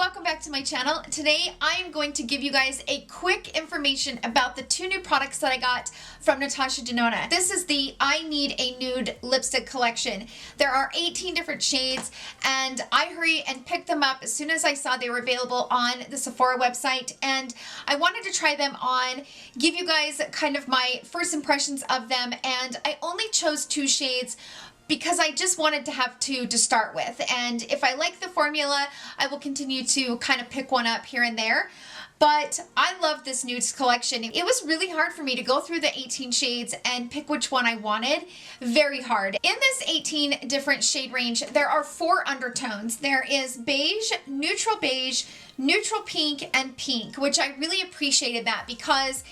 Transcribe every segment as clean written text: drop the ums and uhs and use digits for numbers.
welcome back to my channel. Today I am going to give you guys a quick information about the two new products that I got from Natasha Denona. This is the I Need a Nude Lipstick collection. There are 18 different shades and I hurried and picked them up as soon as I saw they were available on the Sephora website, and I wanted to try them on, give you guys kind of my first impressions of them, and I only chose two shades because I just wanted to have two to start with. And if I like the formula, I will continue to kind of pick one up here and there. But I love this nudes collection. It was really hard for me to go through the 18 shades and pick which one I wanted. Very hard. In this 18 different shade range, there are 4 undertones. There is beige, neutral pink, and pink, which I really appreciated that because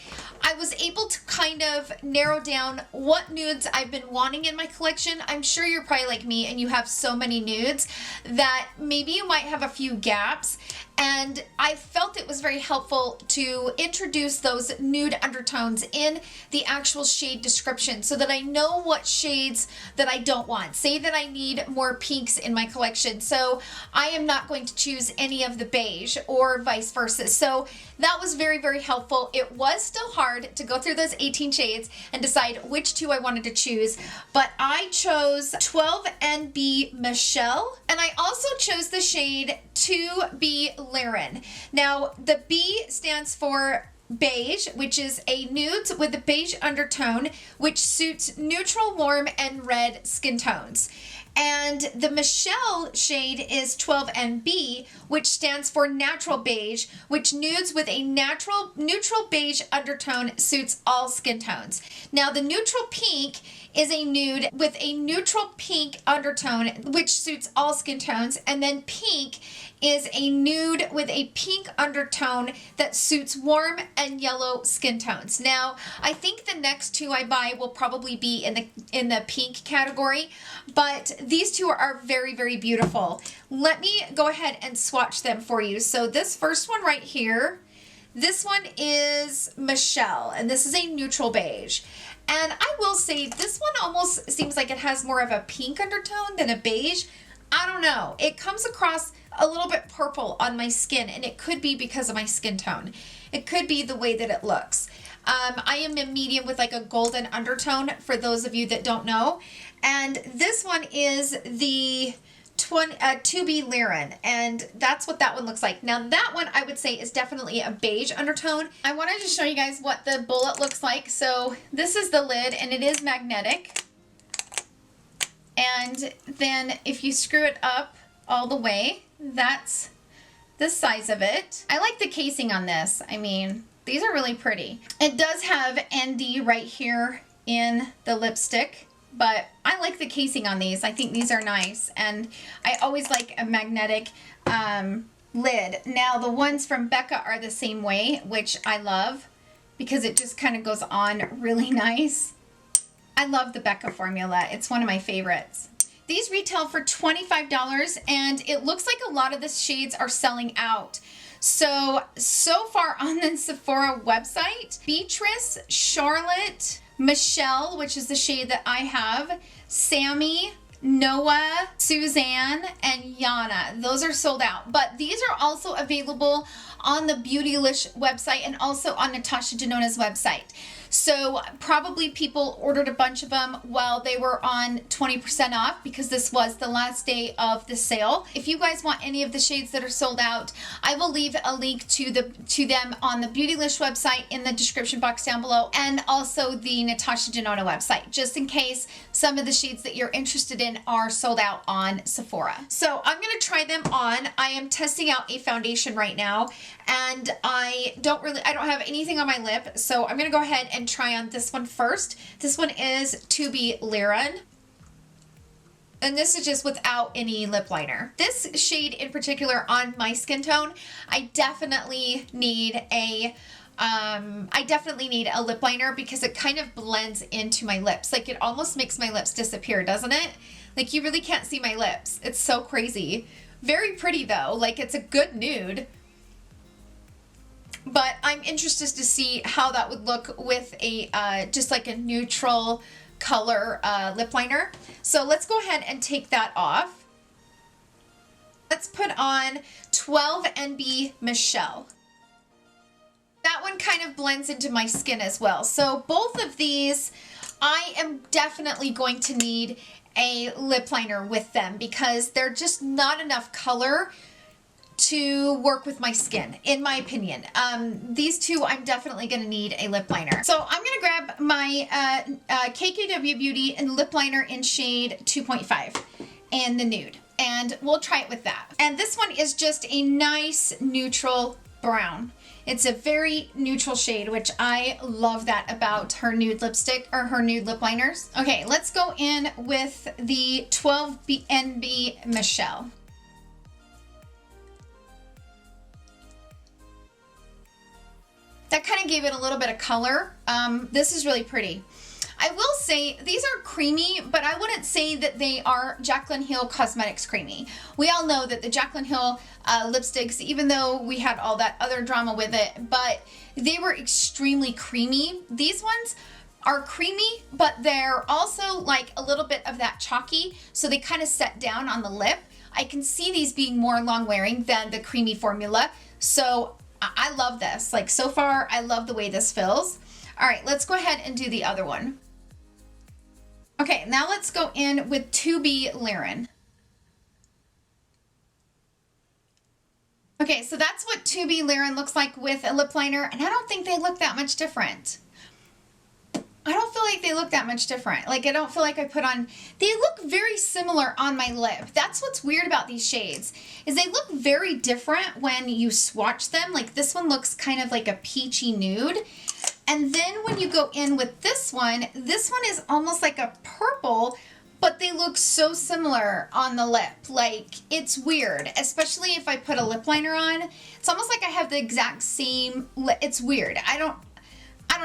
I was able to kind of narrow down what nudes I've been wanting in my collection. I'm sure you're probably like me and you have so many nudes that maybe you might have a few gaps, and I felt it was very helpful to introduce those nude undertones in the actual shade description so that I know what shades that I don't want. Say that I need more pinks in my collection, so I am not going to choose any of the beige or vice versa. So that was very, very helpful. It was still hard to go through those 18 shades and decide which two I wanted to choose, but I chose 12NB Michelle, and I also chose the shade 2B Liron. Now, the B stands for beige, which is a nude with a beige undertone, which suits neutral, warm, and red skin tones. And the Michelle shade is 12NB, which stands for natural beige, which nudes with a neutral beige undertone suits all skin tones. Now, the neutral pink is a nude with a neutral pink undertone, which suits all skin tones. And then pink is a nude with a pink undertone that suits warm and yellow skin tones. Now, I think the next two I buy will probably be in the pink category, but these two are very, very beautiful. Let me go ahead and swatch them for you. So this first one right here, this one is Michelle, and this is a neutral beige. And I will say this one almost seems like it has more of a pink undertone than a beige. I don't know. It comes across a little bit purple on my skin, and it could be because of my skin tone. It could be the way that it looks. I am a medium with like a golden undertone for those of you that don't know. And this one is the 2B Liron, and that's what that one looks like. Now that one I would say is definitely a beige undertone. I wanted to show you guys what the bullet looks like. So this is the lid, and it is magnetic. And then if you screw it up all the way, that's the size of it. I like the casing on this. I mean, these are really pretty. It does have ND right here in the lipstick, but I like the casing on these. I think these are nice, and I always like a magnetic lid. Now the ones from Becca are the same way, which I love because it just kind of goes on really nice. I love the Becca formula. It's one of my favorites. These retail for $25, and it looks like a lot of the shades are selling out. So far on the Sephora website, Beatrice, Charlotte, Michelle, which is the shade that I have, Sammy, Noah, Suzanne, and Yana. Those are sold out. But these are also available on the Beautylish website and also on Natasha Denona's website. So probably people ordered a bunch of them while they were on 20% off because this was the last day of the sale. If you guys want any of the shades that are sold out, I will leave a link to them on the Beautylish website in the description box down below, and also the Natasha Denona website, just in case some of the shades that you're interested in are sold out on Sephora. So I'm going to try them on. I am testing out a foundation right now, and I don't have anything on my lip, so I'm going to go ahead and try on this one first. This one is 2B Liron, and this is just without any lip liner. This shade in particular on my skin tone, I definitely need a lip liner because it kind of blends into my lips. Like it almost makes my lips disappear, doesn't it? Like you really can't see my lips. It's so crazy. Very pretty though. Like it's a good nude. But I'm interested to see how that would look with a just like a neutral color lip liner. So let's go ahead and take that off. Let's put on 12 NB Michelle. That one kind of blends into my skin as well. So both of these, I am definitely going to need a lip liner with them because they're just not enough color to work with my skin, in my opinion. These two, I'm definitely gonna need a lip liner. So I'm gonna grab my KKW Beauty and lip liner in shade 2.5 and the nude, and we'll try it with that. And this one is just a nice neutral brown. It's a very neutral shade, which I love that about her nude lipstick or her nude lip liners. Okay, let's go in with the 12 NB Michelle. That kind of gave it a little bit of color. This is really pretty. I will say these are creamy, but I wouldn't say that they are Jackeline Hill Cosmetics creamy. We all know that the Jackeline Hill lipsticks, even though we had all that other drama with it, but they were extremely creamy. These ones are creamy, but they're also like a little bit of that chalky, so they kind of set down on the lip. I can see these being more long wearing than the creamy formula, so I love this. Like, so far, I love the way this feels. All right, let's go ahead and do the other one. Okay, now let's go in with 2B Liron. Okay, so that's what 2B Liron looks like with a lip liner, and I don't think they look that much different. I don't feel like they look that much different. Like, I don't feel like I put on, they look very similar on my lip. That's what's weird about these shades, is they look very different when you swatch them. Like, this one looks kind of like a peachy nude. And then when you go in with this one is almost like a purple, but they look so similar on the lip. Like, it's weird, especially if I put a lip liner on. It's almost like I have the exact same lip. It's weird. I don't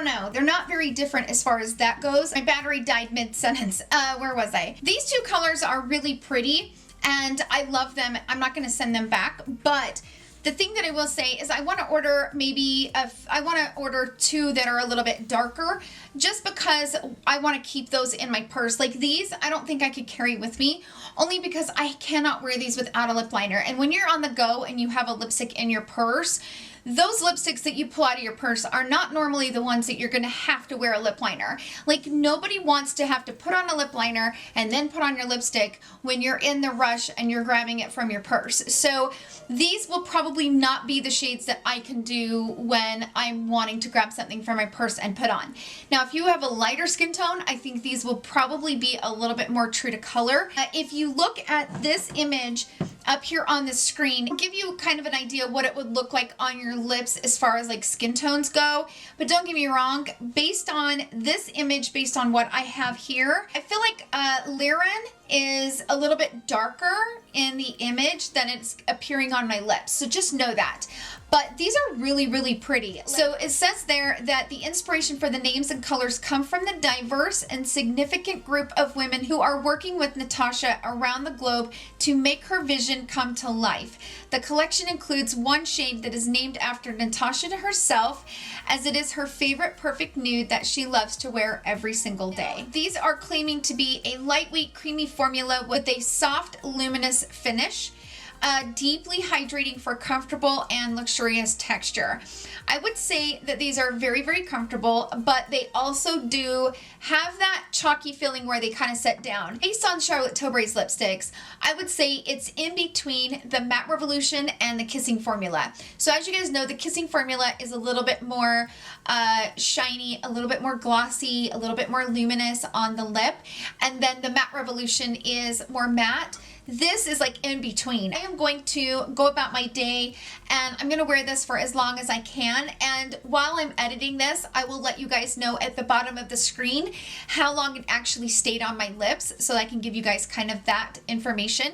know. They're not very different as far as that goes. My battery died mid-sentence. Where was I? These two colors are really pretty and I love them. I'm not going to send them back, but the thing that I will say is I want to order I want to order two that are a little bit darker just because I want to keep those in my purse. Like these, I don't think I could carry with me only because I cannot wear these without a lip liner. And when you're on the go and you have a lipstick in your purse, those lipsticks that you pull out of your purse are not normally the ones that you're going to have to wear a lip liner. Like, nobody wants to have to put on a lip liner and then put on your lipstick when you're in the rush and you're grabbing it from your purse. So these will probably not be the shades that I can do when I'm wanting to grab something from my purse and put on. Now, if you have a lighter skin tone, I think these will probably be a little bit more true to color. If you look at this image up here on the screen, I'll give you kind of an idea what it would look like on your lips as far as like skin tones go. But don't get me wrong, based on this image, based on what I have here, I feel like Liron is a little bit darker in the image than it's appearing on my lips. So just know that. But these are really, really pretty. So it says there that the inspiration for the names and colors come from the diverse and significant group of women who are working with Natasha around the globe to make her vision come to life. The collection includes one shade that is named after Natasha herself, as it is her favorite perfect nude that she loves to wear every single day. These are claiming to be a lightweight, creamy formula with a soft, luminous finish. Deeply hydrating for comfortable and luxurious texture. I would say that these are very, very comfortable, but they also do have that chalky feeling where they kind of set down. Based on Charlotte Tilbury's lipsticks, I would say it's in between the Matte Revolution and the Kissing Formula. So as you guys know, the Kissing Formula is a little bit more shiny, a little bit more glossy, a little bit more luminous on the lip, and then the Matte Revolution is more matte. This is like in between. I am going to go about my day and I'm going to wear this for as long as I can. And while I'm editing this, I will let you guys know at the bottom of the screen how long it actually stayed on my lips so I can give you guys kind of that information.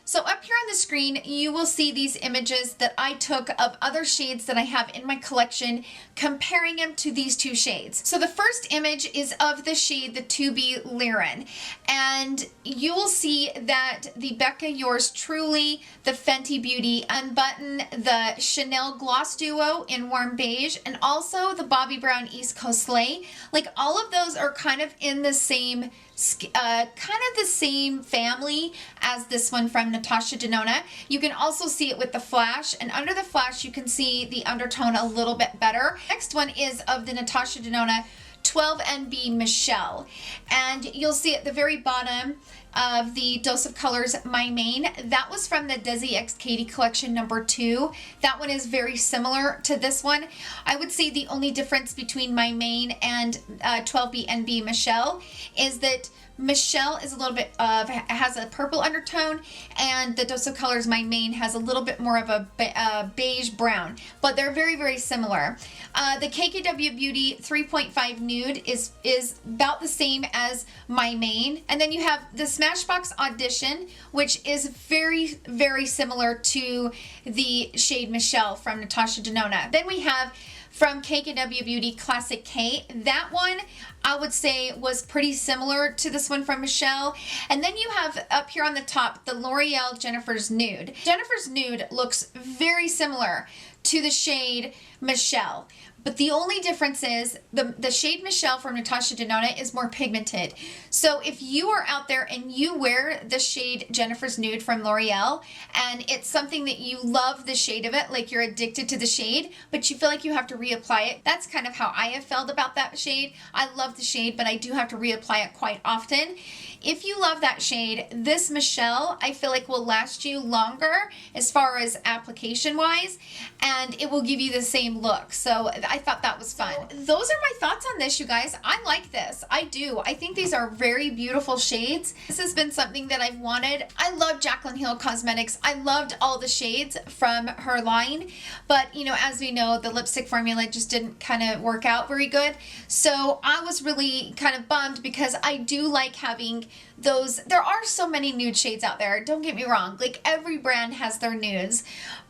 So up here on the screen, you will see these images that I took of other shades that I have in my collection, comparing them to these two shades. So the first image is of the shade, the 2B Liron. And you will see that the Becca Yours Truly, the Fenty Beauty Unbutton, the Chanel Gloss Duo in Warm Beige, and also the Bobbi Brown East Coast Slay, like all of those are kind of in the same kind of the same family as this one from Natasha Denona. You can also see it with the flash, and under the flash you can see the undertone a little bit better. Next one is of the Natasha Denona 12NB Michelle, and you'll see at the very bottom of the Dose of Colors My Main. That was from the Desi X Katie collection number 2. That one is very similar to this one. I would say the only difference between My Main and 12BNB Michelle is that Michelle is a little bit of, has a purple undertone, and the Dose of Colors My Main has a little bit more of a beige brown, but they're very, very similar. The KKW Beauty 3.5 Nude is about the same as My Main, and then you have the Smashbox Audition, which is very, very similar to the shade Michelle from Natasha Denona. Then we have from KKW Beauty Classic K. That one I would say was pretty similar to this one from Michelle. And then you have up here on the top the L'Oreal Jennifer's Nude. Jennifer's Nude looks very similar to the shade Michelle, but the only difference is the shade Michelle from Natasha Denona is more pigmented. So if you are out there and you wear the shade Jennifer's Nude from L'Oreal, and it's something that you love the shade of it, like you're addicted to the shade, but you feel like you have to reapply it, that's kind of how I have felt about that shade. I love the shade, but I do have to reapply it quite often. If you love that shade, this Michelle, I feel like will last you longer as far as application wise, and it will give you the same look. So I thought that was fun. Those are my thoughts on this, you guys. I like this. I do. I think these are very beautiful shades. This has been something that I've wanted. I love Jackeline Hill Cosmetics. I loved all the shades from her line, but you know, as we know, the lipstick formula just didn't kind of work out very good. So I was really kind of bummed because I do like having those. There are so many nude shades out there, don't get me wrong, like every brand has their nudes,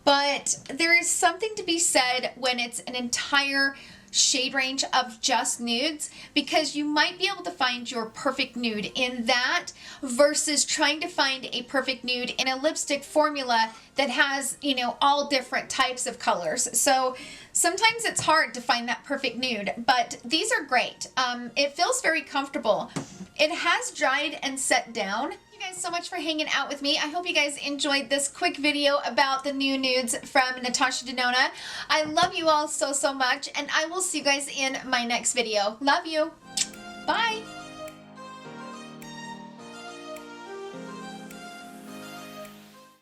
but there is something to be said when it's an entire shade range of just nudes, because you might be able to find your perfect nude in that versus trying to find a perfect nude in a lipstick formula that has, you know, all different types of colors. So sometimes it's hard to find that perfect nude, but these are great. It feels very comfortable. It has dried and set down. Thank you guys so much for hanging out with me. I hope you guys enjoyed this quick video about the new nudes from Natasha Denona. I love you all so, so much, and I will see you guys in my next video. Love you. Bye.